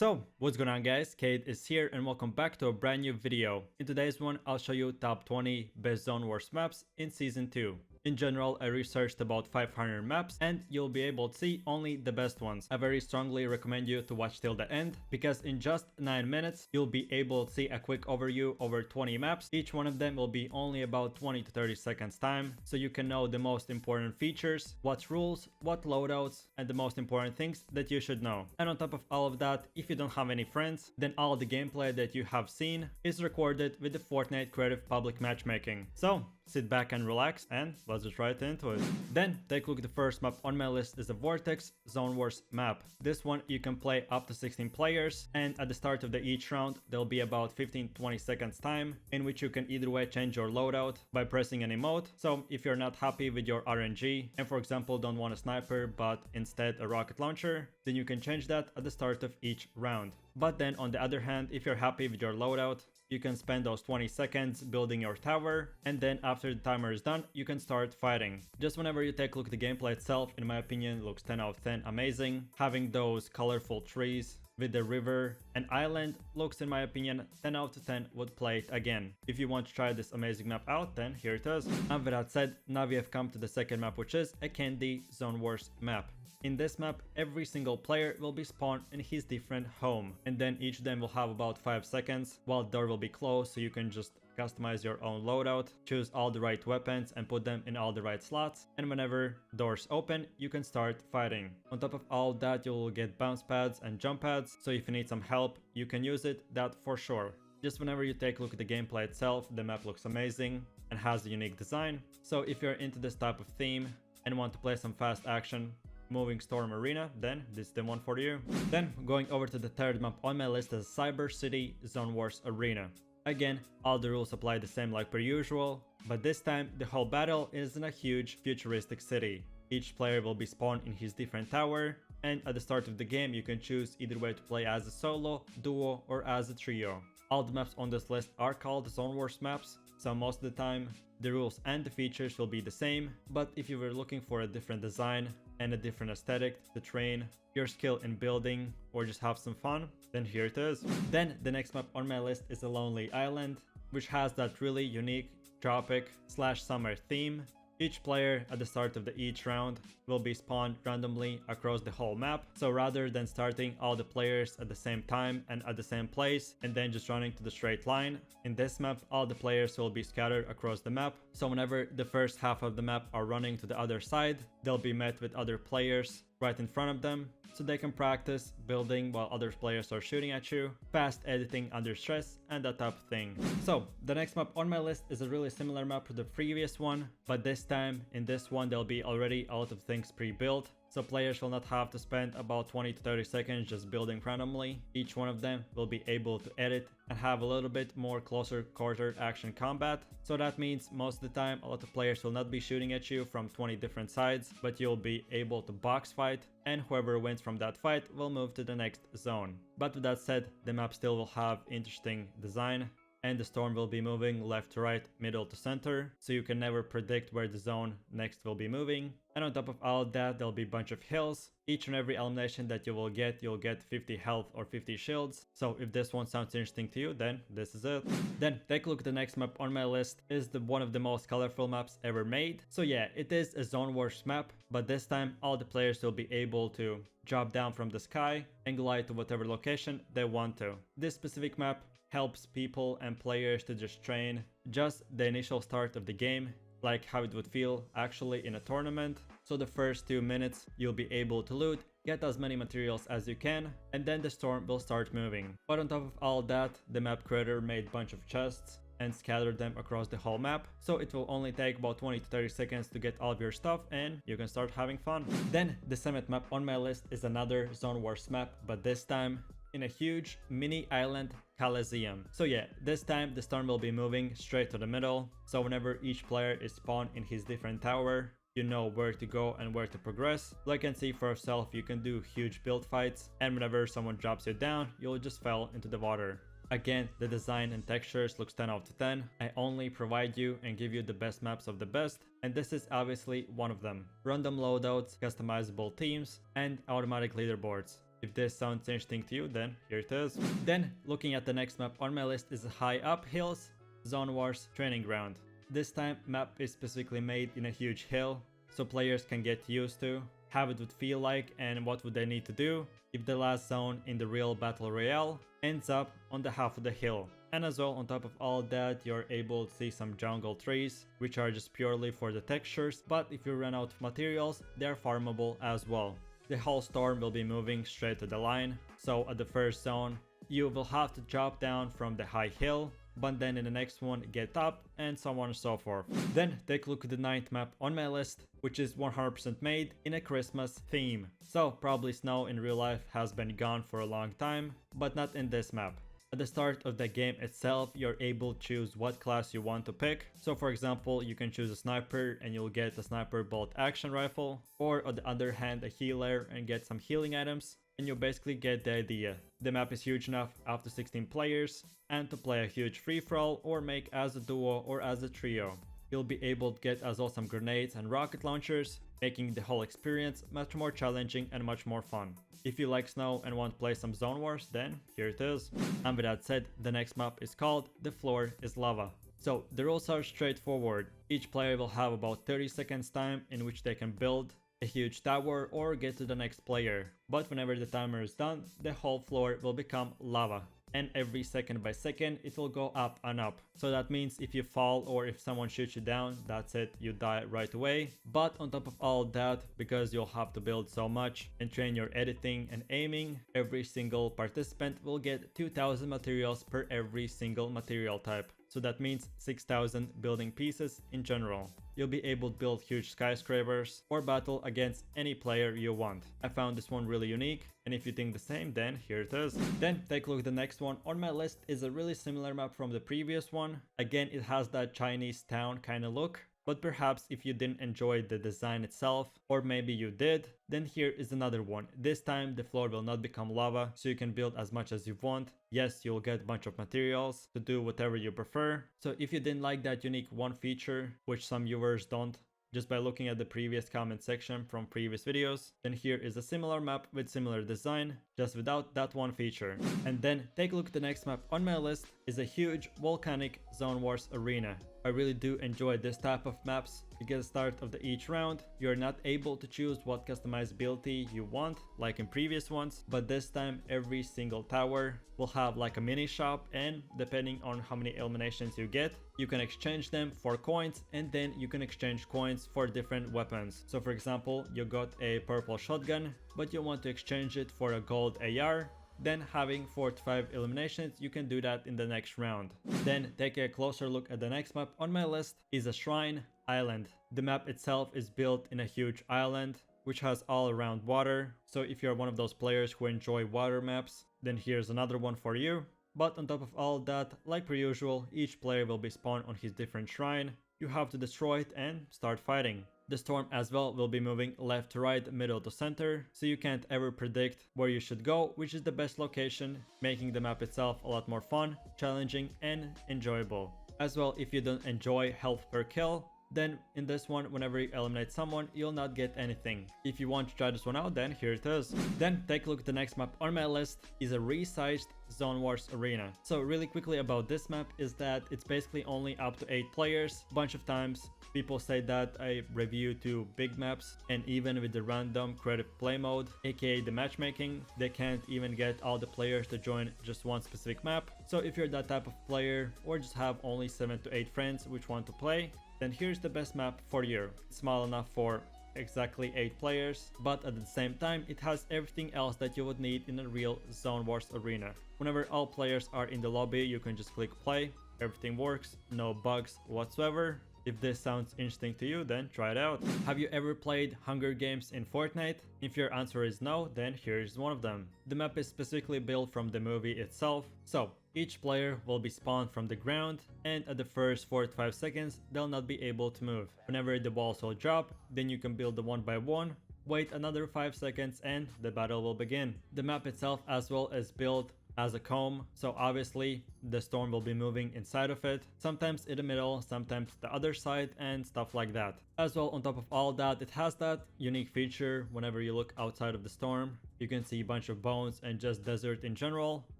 So, what's going on guys, Kaid is here and welcome back to a brand new video. In today's one, I'll show you top 20 best Zone Wars maps in Season 2. In general, I researched about 500 maps and you'll be able to see only the best ones. I very strongly recommend you to watch till the end because in just 9 minutes, you'll be able to see a quick overview over 20 maps. Each one of them will be only about 20 to 30 seconds time, so you can know the most important features, what rules, what loadouts, and the most important things that you should know. And on top of all of that, if you don't have any friends, then all the gameplay that you have seen is recorded with the Fortnite Creative Public Matchmaking. So, sit back and relax and let's just right into it. Then take a look at the first map on my list is the Vortex Zone Wars map. This one you can play up to 16 players and at the start of each round there'll be about 15-20 seconds time in which you can either way change your loadout by pressing an emote. So if you're not happy with your RNG and for example don't want a sniper but instead a rocket launcher, then you can change that at the start of each round. But then on the other hand, if you're happy with your loadout, you can spend those 20 seconds building your tower, and then after the timer is done, you can start fighting. Just whenever you take a look at the gameplay itself, in my opinion, it looks 10 out of 10 amazing. Having those colorful trees with the river and island looks, in my opinion, 10 out of 10 would play it again. If you want to try this amazing map out, then here it is. And with that said, now we have come to the second map, which is a Candy Zone Wars map. In this map, every single player will be spawned in his different home, and then each of them will have about 5 seconds while the door will be closed, so you can just customize your own loadout, choose all the right weapons and put them in all the right slots, and whenever doors open, you can start fighting. On top of all that, you'll get bounce pads and jump pads, so if you need some help, you can use it, that for sure. Just whenever you take a look at the gameplay itself, the map looks amazing and has a unique design, so if you're into this type of theme and want to play some fast action, moving storm arena, then this is the one for you. Then going over to the third map on my list is Cyber City Zone Wars Arena. Again, all the rules apply the same like per usual, but this time the whole battle is in a huge futuristic city. Each player will be spawned in his different tower, and at the start of the game you can choose either way to play as a solo, duo, or as a trio. All the maps on this list are called Zone Wars maps, so most of the time the rules and the features will be the same, but if you were looking for a different design and a different aesthetic to train your skill in building or just have some fun, then here it is. Then the next map on my list is a Lonely Island, which has that really unique tropic / summer theme. Each player at the start of each round will be spawned randomly across the whole map, so rather than starting all the players at the same time and at the same place and then just running to the straight line, in this map all the players will be scattered across the map, so whenever the first half of the map are running to the other side, they'll be met with other players right in front of them, so they can practice building while other players are shooting at you, fast editing under stress, and that type of thing. So the next map on my list is a really similar map to the previous one, but this time in this one there'll be already a lot of things pre-built, so players will not have to spend about 20 to 30 seconds just building randomly. Each one of them will be able to edit and have a little bit more closer quarter action combat. So that means most of the time a lot of players will not be shooting at you from 20 different sides, but you'll be able to box fight, and whoever wins from that fight will move to the next zone. But with that said, the map still will have interesting design, and the storm will be moving left to right, middle to center, so you can never predict where the zone next will be moving. And on top of all that, there'll be a bunch of hills. Each and every elimination that you will get, you'll get 50 health or 50 shields. So if this one sounds interesting to you, then this is it. Then take a look at the next map on my list. Is one of the most colorful maps ever made. So yeah, it is a Zone Wars map, but this time all the players will be able to drop down from the sky and glide to whatever location they want to. This specific map helps people and players to just train just the initial start of the game, like how it would feel actually in a tournament. So the first 2 minutes you'll be able to loot, get as many materials as you can, and then the storm will start moving. But on top of all that, the map creator made a bunch of chests and scattered them across the whole map, so it will only take about 20 to 30 seconds to get all of your stuff and you can start having fun. Then the seventh map on my list is another Zone Wars map, but this time in a huge mini island Coliseum. So yeah, this time the storm will be moving straight to the middle, so whenever each player is spawned in his different tower, you know where to go and where to progress. Like you can see for yourself, you can do huge build fights, and whenever someone drops you down, you'll just fall into the water. Again, the design and textures looks 10 out of 10. I only provide you and give you the best maps of the best, and this is obviously one of them. Random loadouts, customizable teams, and automatic leaderboards. If this sounds interesting to you, then here it is. Then, looking at the next map on my list is High Up Hills Zone Wars Training Ground. This time, map is specifically made in a huge hill, so players can get used to how it would feel like and what would they need to do if the last zone in the real Battle Royale ends up on the half of the hill. And as well, on top of all that, you're able to see some jungle trees, which are just purely for the textures, but if you run out of materials, they're farmable as well. The whole storm will be moving straight to the line, so at the first zone, you will have to drop down from the high hill, but then in the next one get up, and so on and so forth. Then take a look at the 9th map on my list, which is 100% made in a Christmas theme. So probably snow in real life has been gone for a long time, but not in this map. At the start of the game itself, you're able to choose what class you want to pick. So for example, you can choose a sniper and you'll get a sniper bolt action rifle, or on the other hand a healer and get some healing items. And you basically get the idea. The map is huge enough up to 16 players, and to play a huge free-for-all or make as a duo or as a trio. You'll be able to get as well some grenades and rocket launchers, making the whole experience much more challenging and much more fun. If you like snow and want to play some Zone Wars, then here it is. And with that said, the next map is called The Floor is Lava. So the rules are straightforward. Each player will have about 30 seconds time in which they can build a huge tower or get to the next player. But whenever the timer is done, the whole floor will become lava. And every second by second it will go up and up. So that means if you fall or if someone shoots you down, that's it, you die right away. But on top of all that, because you'll have to build so much and train your editing and aiming, every single participant will get 2000 materials per every single material type. So that means 6000 building pieces in general. You'll be able to build huge skyscrapers or battle against any player you want. I found this one really unique, and if you think the same, then here it is. Then take a look at the next one on my list. Is a really similar map from the previous one. Again, it has that Chinese town kind of look. But perhaps if you didn't enjoy the design itself, or maybe you did, then here is another one. This time the floor will not become lava, so you can build as much as you want. Yes, you'll get a bunch of materials to do whatever you prefer. So if you didn't like that unique one feature, which some viewers don't, just by looking at the previous comment section from previous videos, then here is a similar map with similar design, just without that one feature. And then take a look at the next map on my list is a huge volcanic Zone Wars arena. I really do enjoy this type of maps because at the start of each round, you're not able to choose what customizability you want like in previous ones, but this time every single tower will have like a mini shop, and depending on how many eliminations you get, you can exchange them for coins, and then you can exchange coins for different weapons. So for example, you got a purple shotgun, but you want to exchange it for a gold AR. Then having 4 to 5 eliminations, you can do that in the next round. Then take a closer look at the next map on my list is a Shrine Island. The map itself is built in a huge island which has all around water. So if you're one of those players who enjoy water maps, then here's another one for you. But on top of all that, like per usual, each player will be spawned on his different shrine. You have to destroy it and start fighting. The storm as well will be moving left to right, middle to center, so you can't ever predict where you should go, which is the best location, making the map itself a lot more fun, challenging and enjoyable. As well, if you don't enjoy health per kill, then in this one, whenever you eliminate someone, you'll not get anything. If you want to try this one out, then here it is. Then take a look at the next map on my list is a resized Zone Wars arena. So really quickly about this map is that it's basically only up to 8 players. Bunch of times people say that I review 2 big maps, and even with the random creative play mode, aka the matchmaking, they can't even get all the players to join just one specific map. So if you're that type of player or just have only 7 to 8 friends which want to play, then here's the best map for you. It's small enough for exactly 8 players, but at the same time it has everything else that you would need in a real Zone Wars arena. Whenever all players are in the lobby, you can just click play, everything works, no bugs whatsoever. If this sounds interesting to you, then try it out. Have you ever played Hunger Games in Fortnite? If your answer is no, then here's one of them. The map is specifically built from the movie itself, so each player will be spawned from the ground, and at the first 4 to 5 seconds, they'll not be able to move. Whenever the walls will drop, then you can build the one by one, wait another 5 seconds, and the battle will begin. The map itself as well is built has a comb, so obviously the storm will be moving inside of it, sometimes in the middle, sometimes the other side, and stuff like that. As well, on top of all that, it has that unique feature whenever you look outside of the storm. You can see a bunch of bones and just desert in general,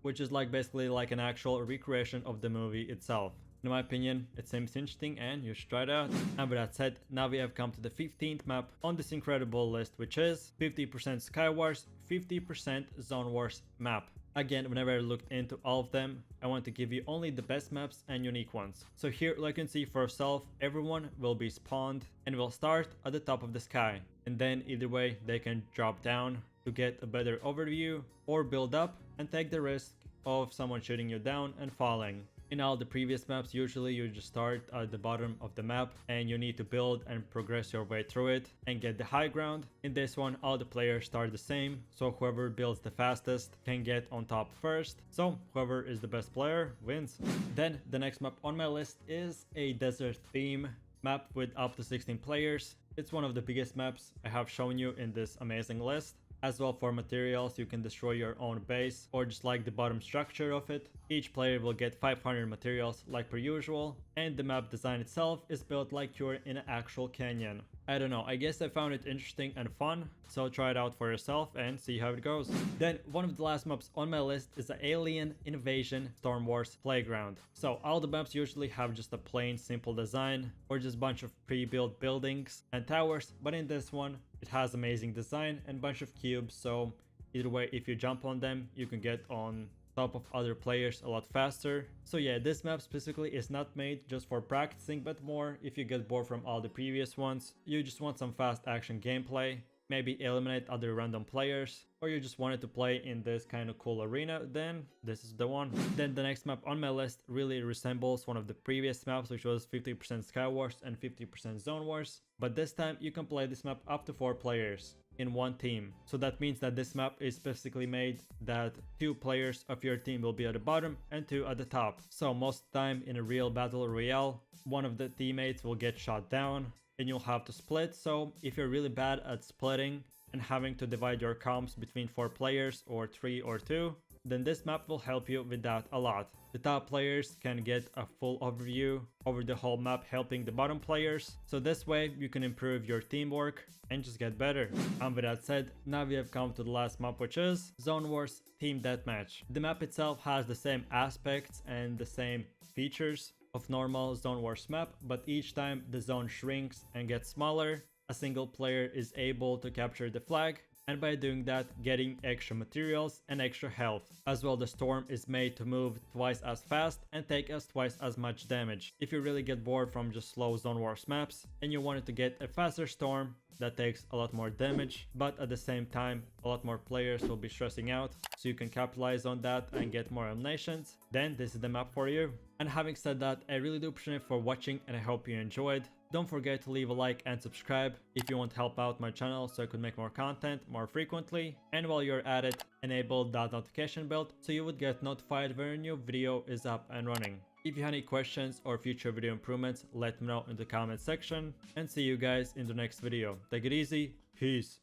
which is like basically like an actual recreation of the movie itself. In my opinion, it seems interesting and you should try it out. And with that said, now we have come to the 15th map on this incredible list, which is 50% Skywars, 50% Zone Wars map. Again, whenever I looked into all of them, I want to give you only the best maps and unique ones. So here, like you can see for yourself, everyone will be spawned and will start at the top of the sky. And then either way, they can drop down to get a better overview or build up and take the risk of someone shooting you down and falling. In all the previous maps, usually you just start at the bottom of the map and you need to build and progress your way through it and get the high ground. In this one, all the players start the same, so whoever builds the fastest can get on top first. So whoever is the best player wins. Then the next map on my list is a desert theme map with up to 16 players. It's one of the biggest maps I have shown you in this amazing list. As well, for materials, you can destroy your own base or just like the bottom structure of it. Each player will get 500 materials like per usual, and the map design itself is built like you're in an actual canyon. I don't know, I guess I found it interesting and fun, so try it out for yourself and see how it goes. Then one of the last maps on my list is the Alien Invasion Storm Wars Playground. So all the maps usually have just a plain simple design or just a bunch of pre-built buildings and towers, but in this one it has amazing design and bunch of cubes, so either way, if you jump on them, you can get on top of other players a lot faster. So yeah, this map specifically is not made just for practicing, but more if you get bored from all the previous ones, you just want some fast action gameplay, maybe eliminate other random players, or you just wanted to play in this kind of cool arena, then this is the one. Then the next map on my list really resembles one of the previous maps, which was 50% Skywars and 50% Zone Wars, but this time you can play this map up to 4 players in one team. So that means that this map is specifically made that 2 players of your team will be at the bottom and 2 at the top. So most of the time in a real battle royale, one of the teammates will get shot down and you'll have to split. So if you're really bad at splitting and having to divide your comps between 4 players or 3 or 2, then this map will help you with that a lot. The top players can get a full overview over the whole map, helping the bottom players. So this way you can improve your teamwork and just get better. And with that said, now we have come to the last map, which is Zone Wars Team Deathmatch. The map itself has the same aspects and the same features of normal Zone Wars map, but each time the zone shrinks and gets smaller, a single player is able to capture the flag, and by doing that, getting extra materials and extra health. As well, the storm is made to move twice as fast and take us twice as much damage. If you really get bored from just slow Zone Wars maps and you wanted to get a faster storm that takes a lot more damage, but at the same time a lot more players will be stressing out, so you can capitalize on that and get more eliminations, then this is the map for you. And having said that, I really do appreciate you for watching and I hope you enjoyed. Don't forget to leave a like and subscribe if you want to help out my channel so I could make more content more frequently. And while you're at it, enable that notification bell so you would get notified when a new video is up and running. If you have any questions or future video improvements, let me know in the comment section, and see you guys in the next video. Take it easy, peace.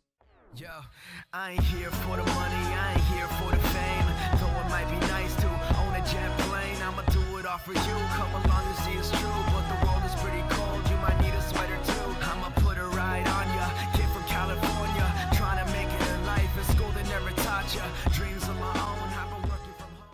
Yo, I ain't here for the money, I ain't here for the fame. Though it might be nice to own a jet plane, I'ma do it all for you. Come along.